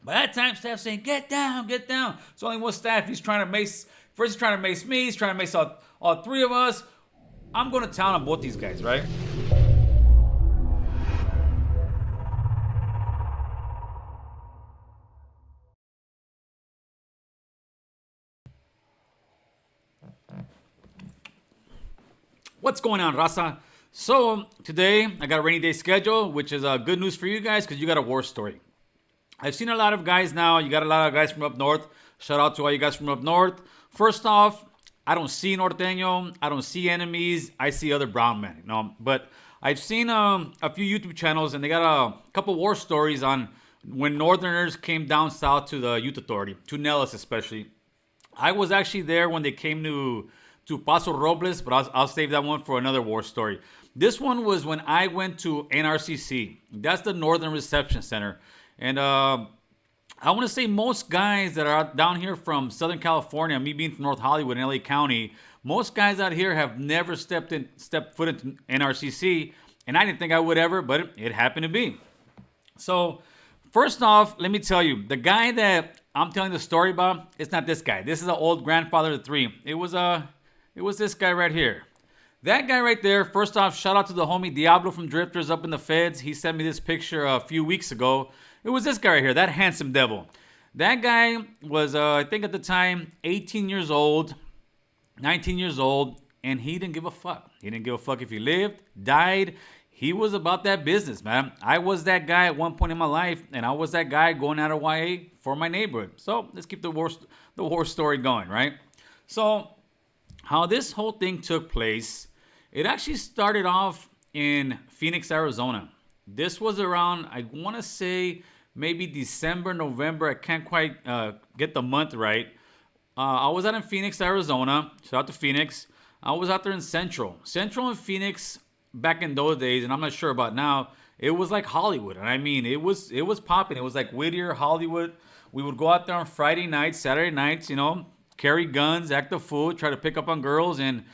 By that time, staff saying, get down, get down. It's only one staff. He's trying to mace, first he's trying to mace me. He's trying to mace all three of us. I'm going to town on both these guys, right? What's going on, Raza? So today I got a rainy day schedule, which is good news for you guys because you got a war story. I've seen a lot of guys now. You got a lot of guys from up north. Shout out to all you guys from up north. First off, I don't see Norteño. I don't see enemies. I see other brown men, you know. But I've seen a few YouTube channels, and they got a couple war stories on when Northerners came down south to the Youth Authority, to Nellis especially. I was actually there when they came to Paso Robles, but I'll save that one for another war story. This one was when I went to NRCC. That's the Northern Reception Center. And I want to say most guys that are down here from Southern California, me being from North Hollywood and LA County, most guys out here have never stepped foot into NRCC. And I didn't think I would ever, but it happened to be. So first off, let me tell you, the guy that I'm telling the story about, it's not this guy. This is an old grandfather of three. It was this guy right here. That guy right there, first off, shout out to the homie Diablo from Drifters up in the feds. He sent me this picture a few weeks ago. It was this guy right here, that handsome devil. That guy was, I think at the time, 18 years old, 19 years old, and he didn't give a fuck. He didn't give a fuck if he lived, died. He was about that business, man. I was that guy at one point in my life, and I was that guy going out of YA for my neighborhood. So let's keep the war story going, right? So how this whole thing took place, it actually started off in Phoenix, Arizona. This was around, I want to say, maybe December, November. I can't quite get the month right. I was out in Phoenix, Arizona. Shout out to Phoenix. I was out there in Central. Central and Phoenix back in those days, and I'm not sure about now, it was like Hollywood. And I mean, it was popping. It was like Whittier, Hollywood. We would go out there on Friday nights, Saturday nights, carry guns, act a fool, try to pick up on girls, and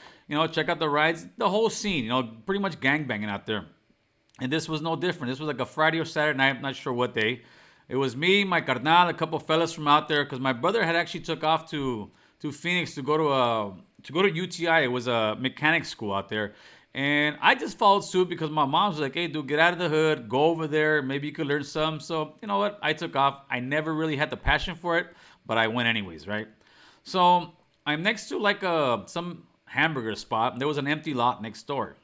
check out the rides, the whole scene, pretty much gangbanging out there. And this was no different. This was like a Friday or Saturday night, I'm not sure what day. It was me, my carnal, a couple fellas from out there, because my brother had actually took off to Phoenix to go to UTI. It was a mechanic school out there. And I just followed suit because my mom was like, hey, dude, get out of the hood, go over there, maybe you could learn some. So, you know what? I took off. I never really had the passion for it, but I went anyways, right? So I'm next to like some hamburger spot. There was an empty lot next door.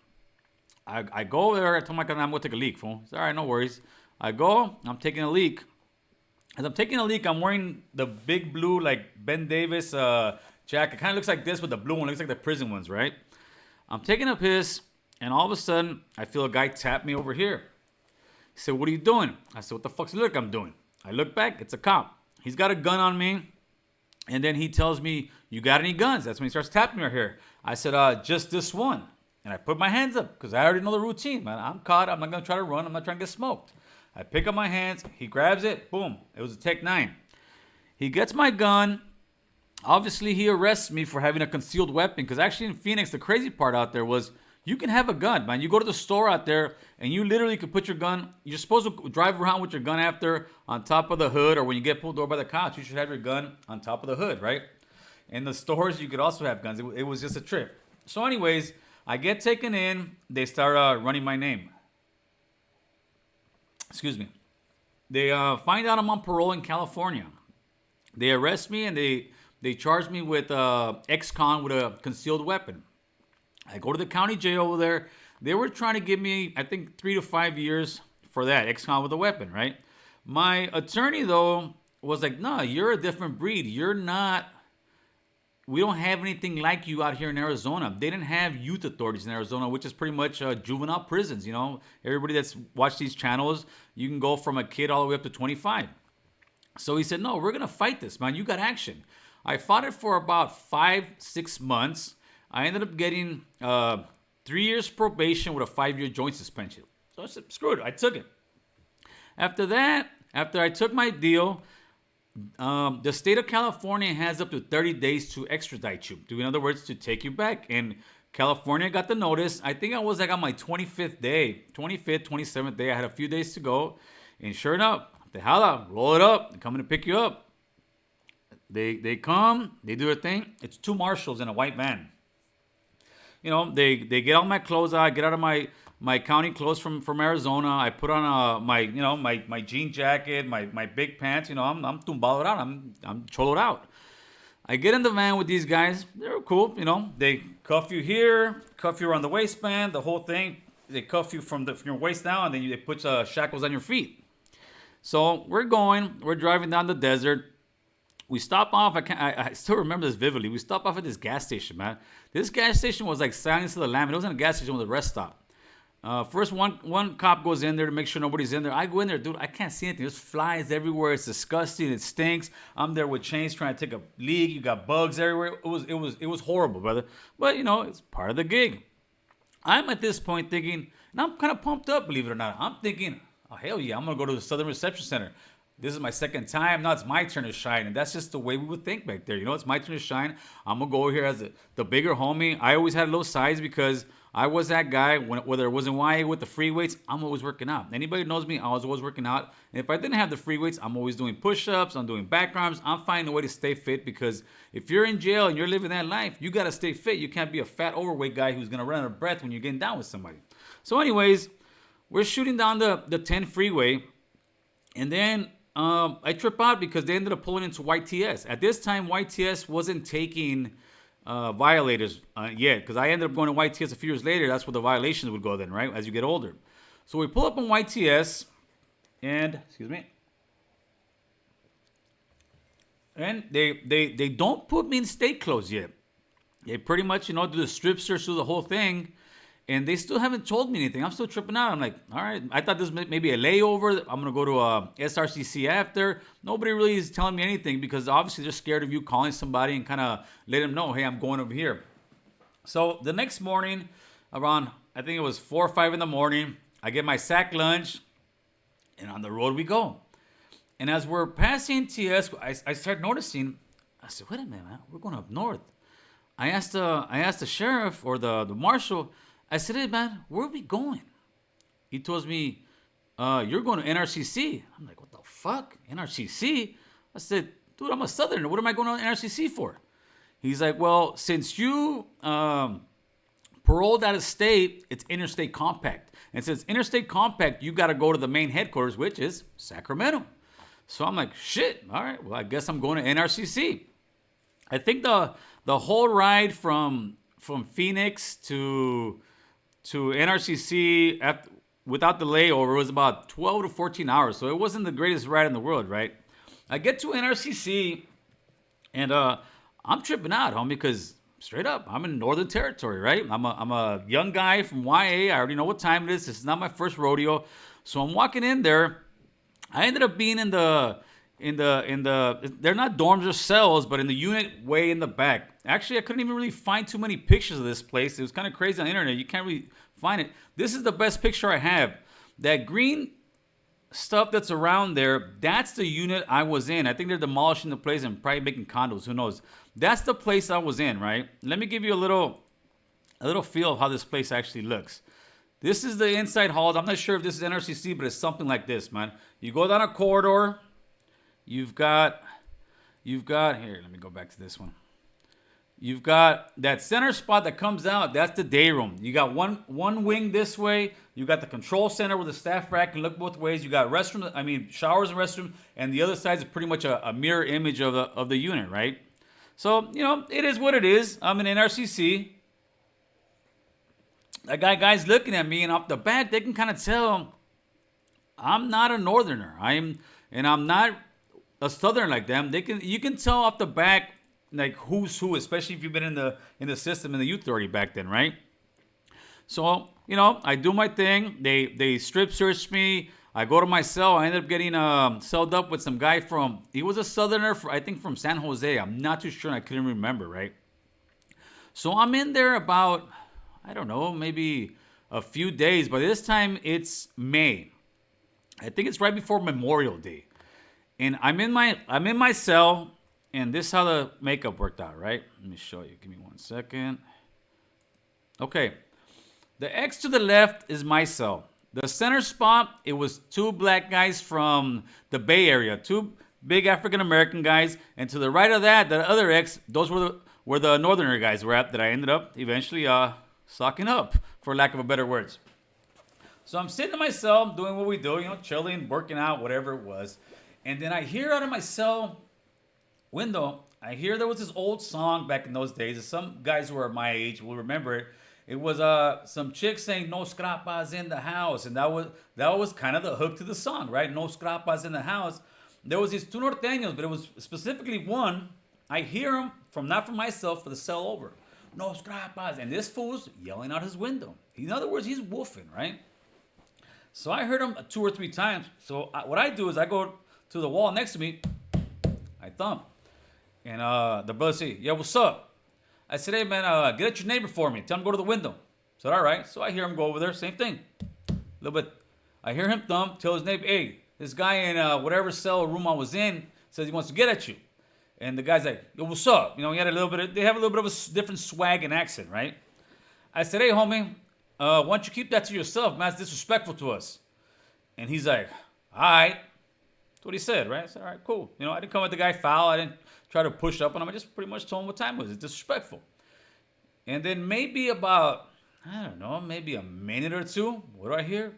I go there. I told my cousin I'm going to take a leak, fool. He's all right, no worries. I go. I'm taking a leak. As I'm taking a leak, I'm wearing the big blue like Ben Davis jacket. Kind of looks like this with the blue one. Looks like the prison ones, right? I'm taking a piss, and all of a sudden, I feel a guy tap me over here. He said, what are you doing? I said, what the fuck's the look I'm doing? I look back. It's a cop. He's got a gun on me. And then he tells me, you got any guns? That's when he starts tapping me right here. I said, just this one. And I put my hands up because I already know the routine, man. I'm caught. I'm not going to try to run. I'm not trying to get smoked. I pick up my hands. He grabs it. Boom. It was a Tech 9. He gets my gun. Obviously, he arrests me for having a concealed weapon because actually in Phoenix, the crazy part out there was you can have a gun, man. You go to the store out there and you literally could put your gun. You're supposed to drive around with your gun after on top of the hood, or when you get pulled over by the cops, you should have your gun on top of the hood, right? In the stores, you could also have guns. It was just a trip. So anyways, I get taken in. They start running my name. Excuse me. They find out I'm on parole in California. They arrest me and they charge me with ex-con with a concealed weapon. I go to the county jail over there. They were trying to give me, I think, 3 to 5 years for that, ex-con with a weapon, right? My attorney, though, was like, no, you're a different breed. We don't have anything like you out here in Arizona. They didn't have youth authorities in Arizona, which is pretty much juvenile prisons, Everybody that's watched these channels, you can go from a kid all the way up to 25. So he said, no, we're going to fight this, man. You got action. I fought it for about 5-6 months. I ended up getting 3 years probation with a 5-year joint suspension. So I said, screw it. I took it. After that, after I took my deal, the state of California has up to 30 days to extradite you. In other words, to take you back. And California got the notice. I think I was like on my 25th day, 25th, 27th day. I had a few days to go. And sure enough, Tejada, roll it up. They're coming to pick you up. They come, they do their thing. It's two marshals in a white van. They get all my clothes out. I get out of my county clothes from Arizona. I put on my jean jacket, my big pants. I'm tumbado out. I'm choloed out. I get in the van with these guys. They're cool. They cuff you here, cuff you around the waistband, the whole thing. They cuff you from your waist down, and then they put shackles on your feet. So we're driving down the desert. We stop off. I still remember this vividly. We stop off at this gas station, man. This gas station was like Silence of the Lamb. It wasn't a gas station; it was a rest stop. First, one cop goes in there to make sure nobody's in there. I go in there, dude. I can't see anything. There's flies everywhere. It's disgusting. It stinks. I'm there with chains trying to take a leak. You got bugs everywhere. It was horrible, brother. But it's part of the gig. I'm at this point thinking, and I'm kind of pumped up, believe it or not. I'm thinking, oh hell yeah, I'm gonna go to the Southern Reception Center. This is my second time. Now it's my turn to shine. And that's just the way we would think back there. It's my turn to shine. I'm going to go here as the bigger homie. I always had low size because I was that guy, whether it was in YA with the free weights, I'm always working out. Anybody who knows me, I was always working out. And if I didn't have the free weights, I'm always doing push-ups. I'm doing back arms. I'm finding a way to stay fit because if you're in jail and you're living that life, you got to stay fit. You can't be a fat, overweight guy who's going to run out of breath when you're getting down with somebody. So anyways, we're shooting down the 10 freeway. And then I trip out because they ended up pulling into YTS. At this time, YTS wasn't taking violators yet because I ended up going to YTS a few years later. That's where the violations would go then, right, as you get older. So we pull up on YTS and, and they don't put me in state clothes yet. They pretty much, do the strip search, do the whole thing. And they still haven't told me anything. I'm still tripping out. I'm like, all right, I thought this may be a layover. I'm going to go to SRCC after. Nobody really is telling me anything because obviously they're scared of you calling somebody and kind of let them know, hey, I'm going over here. So the next morning, around, I think it was 4 or 5 in the morning, I get my sack lunch, and on the road we go. And as we're passing TS, I start noticing, I said, wait a minute, man, we're going up north. I asked the sheriff or the marshal, I said, hey, man, where are we going? He tells me, you're going to NRCC. I'm like, what the fuck? NRCC? I said, dude, I'm a Southerner. What am I going to NRCC for? He's like, well, since you paroled out of state, it's interstate compact. And since interstate compact, you got to go to the main headquarters, which is Sacramento. So I'm like, shit, all right, well, I guess I'm going to NRCC. I think the whole ride from Phoenix to NRCC without the layover was about 12 to 14 hours. So it wasn't the greatest ride in the world, right? I get to NRCC and I'm tripping out, homie, because straight up, I'm in Northern Territory, right? I'm a young guy from YA. I already know what time it is. This is not my first rodeo. So I'm walking in there. I ended up being in the they're not dorms or cells, but in the unit way in the back. Actually, I couldn't even really find too many pictures of this place. It was kind of crazy on the internet. You can't really find it. This is the best picture I have. That green stuff that's around there, that's the unit I was in. I think they're demolishing the place and probably making condos. Who knows? That's the place I was in, right? Let me give you a little feel of how this place actually looks. This is the inside halls. I'm not sure if this is NRCC, but it's something like this, man. You go down a corridor. You've got here, let me go back to this one. You've got that center spot that comes out. That's the day room. You got one wing this way. You got the control center where the staff rack can look both ways. You got showers and restroom, and the other side is pretty much a mirror image of the unit, right? So, it is what it is. I'm an NRCC. That guy's looking at me, and off the bat, they can kind of tell I'm not a Northerner. I'm not a Southerner like them. You can tell off the back like who's who, especially if you've been in the system in the youth authority back then, right? So I do my thing. They strip search me. I go to my cell. I ended up getting celled up with some guy he was a Southerner, I think from San Jose. I'm not too sure. I couldn't remember, right? So I'm in there about, I don't know, maybe a few days. By this time, it's May. I think it's right before Memorial Day. And I'm in my cell, and this is how the makeup worked out, right? Let me show you. Give me 1 second. Okay. The X to the left is my cell. The center spot, it was two black guys from the Bay Area, two big African American guys, and to the right of that, the other X, those were the northerner guys were at that I ended up eventually socking up, for lack of a better words. So I'm sitting in my cell doing what we do, chilling, working out, whatever it was. And then I hear out of my cell window, I hear there was this old song back in those days. Some guys who are my age will remember it. It was some chick saying "No scrapas in the house," and that was kind of the hook to the song, right? "No scrapas in the house." There was these two Nortenos, but it was specifically one. I hear him not from myself, for the cell over. "No scrapas," and this fool's yelling out his window. In other words, he's woofing, right? So I heard him 2 or 3 times. So what I do is I go to the wall next to me, I thump, and the brother say, "Yeah, what's up?" I said, "Hey man, get at your neighbor for me. Tell him to go to the window." I said, "All right." So I hear him go over there, same thing. A little bit. I hear him thump, tell his neighbor, "Hey, this guy in whatever cell or room I was in says he wants to get at you." And the guy's like, "Yo, what's up?" He had they have a little bit of a different swag and accent, right? I said, "Hey homie, why don't you keep that to yourself, man? It's disrespectful to us." And he's like, "All right." That's what he said, right? I said, "All right, cool." I didn't come at the guy foul. I didn't try to push up on him. I just pretty much told him what time it was. It's disrespectful. And then maybe about, I don't know, maybe a minute or two, what do I hear?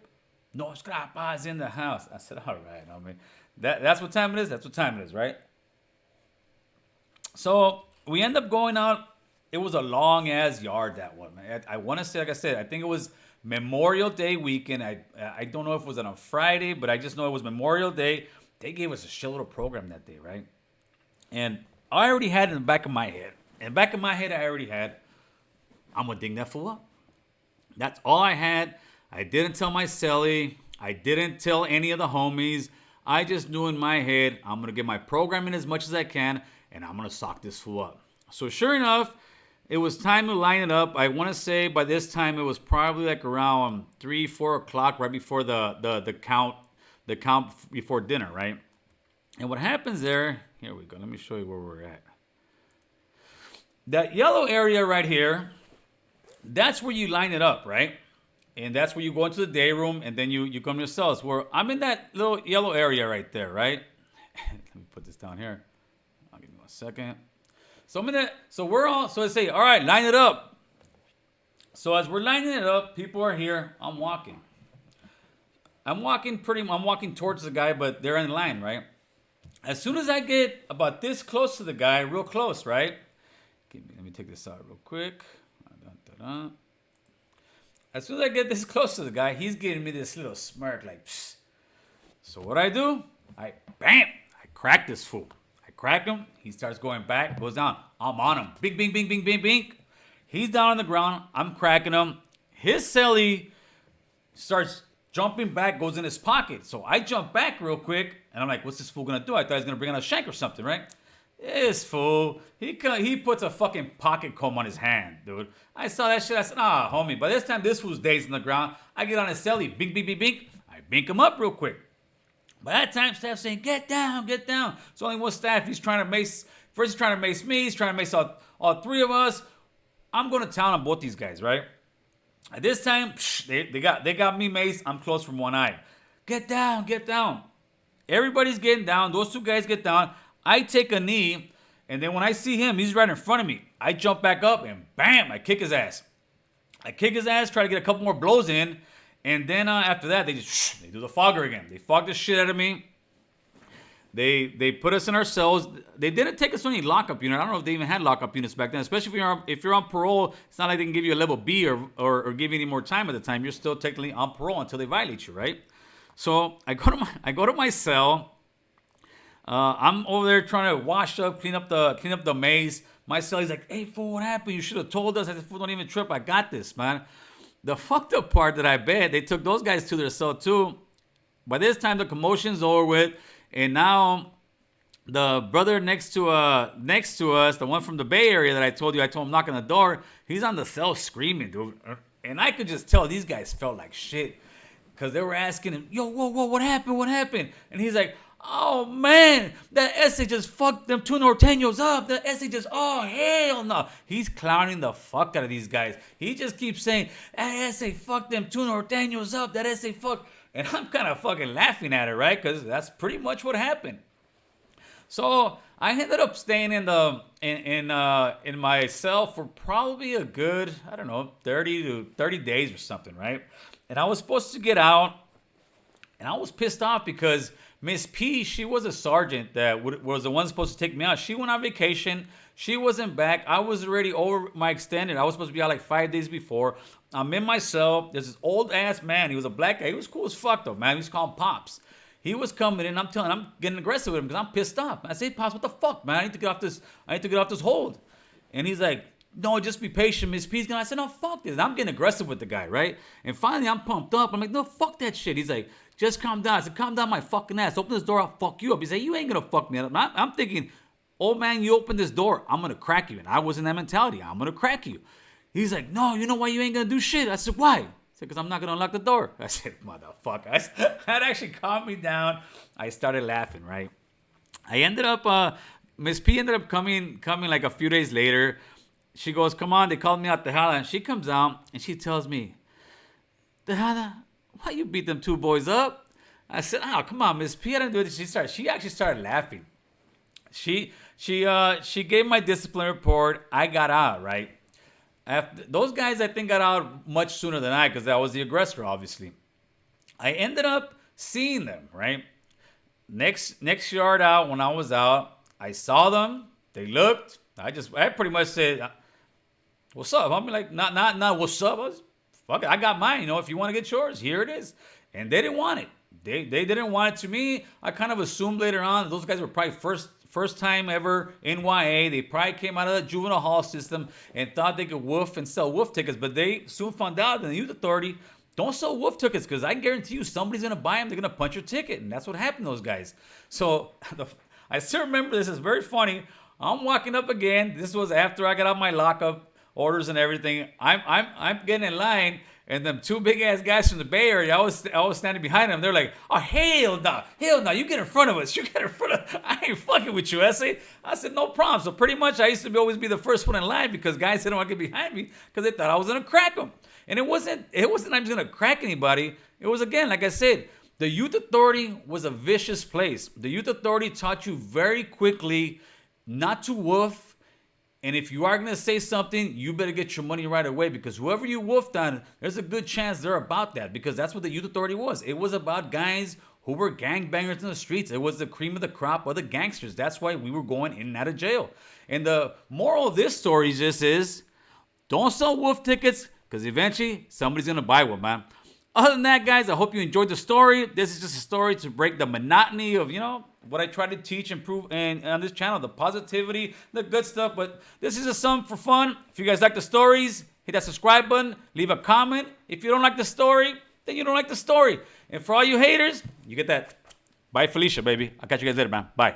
"No scrapas in the house." I said, "All right, homie. That's what time it is? That's what time it is, right?" So we end up going out. It was a long ass yard, that one, man. I want to say, like I said, I think it was Memorial Day weekend. I don't know if it was on a Friday, but I just know it was Memorial Day. They gave us a shitload of program that day, right? And I already had it in the back of my head. In the back of my head, I already had, I'm going to ding that fool up. That's all I had. I didn't tell my celly. I didn't tell any of the homies. I just knew in my head, I'm going to get my program in as much as I can, and I'm going to sock this fool up. So sure enough, it was time to line it up. I want to say by this time it was probably like around 3, 4 o'clock, right before the count before dinner, right? And what happens there, here we go. Let me show you where we're at. That yellow area right here, that's where you line it up, right? And that's where you go into the day room, and then you come to your cells. Where I'm in that little yellow area right there, right? Let me put this down here. I'll give you 1 second. So I'm in that. So I say, all right, line it up. So as we're lining it up, people are here. I'm walking towards the guy, but they're in line, right? As soon as I get about this close to the guy, real close, right? Let me take this out real quick. As soon as I get this close to the guy, he's giving me this little smirk, like, psst. So what I do, I crack this fool. I crack him. He starts going back, goes down. I'm on him. Bing, bing, bing, bing, bing, bing. He's down on the ground. I'm cracking him. His celly starts jumping back, goes in his pocket. So I jump back real quick, and I'm like, what's this fool gonna do? I thought he was gonna bring out a shank or something, right? This fool, he puts a fucking pocket comb on his hand, dude. I saw that shit. I said, homie. By this time, this fool's dazed on the ground. I get on his celly, bink, bink, bink, bink. I bink him up real quick. By that time, staff's saying, get down, get down. It's only one staff. He's trying to mace. First, he's trying to mace me. He's trying to mace all 3 of us. I'm going to town on both these guys, right? At this time, they got me maced. I'm close from one eye. Get down, get down. Everybody's getting down. Those 2 guys get down. I take a knee, and then when I see him, he's right in front of me. I jump back up, and bam, I kick his ass. Try to get a couple more blows in, and then after that, they do the fogger again. They fog the shit out of me. They put us in our cells. They didn't take us to any lockup unit. I don't know if they even had lockup units back then. Especially if you're on parole, it's not like they can give you a level B or give you any more time at the time. You're still technically on parole until they violate you, right? So I go to my cell. I'm over there trying to wash up, clean up the maze. My celly's like, "Hey fool, what happened? You should have told us." I said, "Fool, don't even trip. I got this, man." The fucked up part that I bet they took those guys to their cell too. By this time, the commotion's over with. And now the brother next to us, the one from the Bay Area that I told him knock on the door, he's on the cell screaming, dude. And I could just tell these guys felt like shit. Because they were asking him, "Yo, whoa, what happened? What happened?" And he's like, Oh man, that essay just fucked them two Nortenos up. That essay just, oh hell no. He's clowning the fuck out of these guys. He just keeps saying, that essay fucked them two Nortenos up. That essay fucked. And I'm kind of fucking laughing at it, right? Because that's pretty much what happened. So I ended up staying in my cell for probably a good, I don't know, 30 days or something, right? And I was supposed to get out, and I was pissed off because Miss P, she was a sergeant that was the one supposed to take me out. She went on vacation. She wasn't back. I was already over my extended. I was supposed to be out like 5 days before. I'm in my cell. There's this old ass man. He was a black guy. He was cool as fuck though, man. We used to call him Pops. He was coming in. I'm getting aggressive with him because I'm pissed off. I say, Pops, what the fuck, man? I need to get off this. I need to get off this hold. And he's like, no, just be patient, Miss P's gonna. I said, no, fuck this. I'm getting aggressive with the guy, right? And finally, I'm pumped up. I'm like, no, fuck that shit. He's like, just calm down. I said, calm down my fucking ass. Open this door, I'll fuck you up. He said, you ain't gonna fuck me up. I'm thinking, old man, you open this door, I'm gonna crack you. And I was in that mentality. I'm gonna crack you. He's like, no, you know why you ain't gonna do shit? I said, why? He said, because I'm not gonna unlock the door. I said, motherfucker. That actually calmed me down. I started laughing, right? I ended up, Miss P ended up coming like a few days later. She goes, come on, they called me out the holla. And she comes out and she tells me, Tejada, why you beat them two boys up? I said, oh, come on, Miss P, I didn't do it. She actually started laughing. She gave my discipline report. I got out, right? After, those guys, I think, got out much sooner than I, because I was the aggressor, obviously. I ended up seeing them, right? Next yard out, when I was out, I saw them. They looked. I pretty much said, what's up? I'm like, not what's up. Fuck it, I got mine. You know, if you want to get yours, here it is. And they didn't want it. They didn't want it. To me, I kind of assumed later on that those guys were probably first time ever in YA. They probably came out of the juvenile hall system and thought they could woof and sell woof tickets. But they soon found out that the youth authority don't sell woof tickets, because I guarantee you somebody's going to buy them. They're going to punch your ticket. And that's what happened to those guys. So I still remember this. It's very funny. I'm walking up again. This was after I got out my lockup orders and everything. I'm getting in line, and them two big ass guys from the Bay Area, I was standing behind them. They're like, oh hell no, you get in front of us. You get in front of. I ain't fucking with you, Essay. I said no problem. So pretty much I used to always be the first one in line, because guys didn't want to get behind me because they thought I was gonna crack them. And it wasn't I was gonna crack anybody. It was, again, like I said, the youth authority was a vicious place. The youth authority taught you very quickly not to woof, and if you are going to say something, you better get your money right away, because whoever you woofed on, there's a good chance they're about that, because that's what the youth authority was. It was about guys who were gangbangers in the streets. It was the cream of the crop of the gangsters. That's why we were going in and out of jail. And the moral of this story just is, don't sell woof tickets, because eventually somebody's going to buy one, man. Other than that, guys, I hope you enjoyed the story. This is just a story to break the monotony of, what I try to teach and prove and on this channel, the positivity, the good stuff. But this is just something for fun. If you guys like the stories, hit that subscribe button, leave a comment. If you don't like the story, then you don't like the story. And for all you haters, you get that. Bye, Felicia, baby. I'll catch you guys later, man. Bye.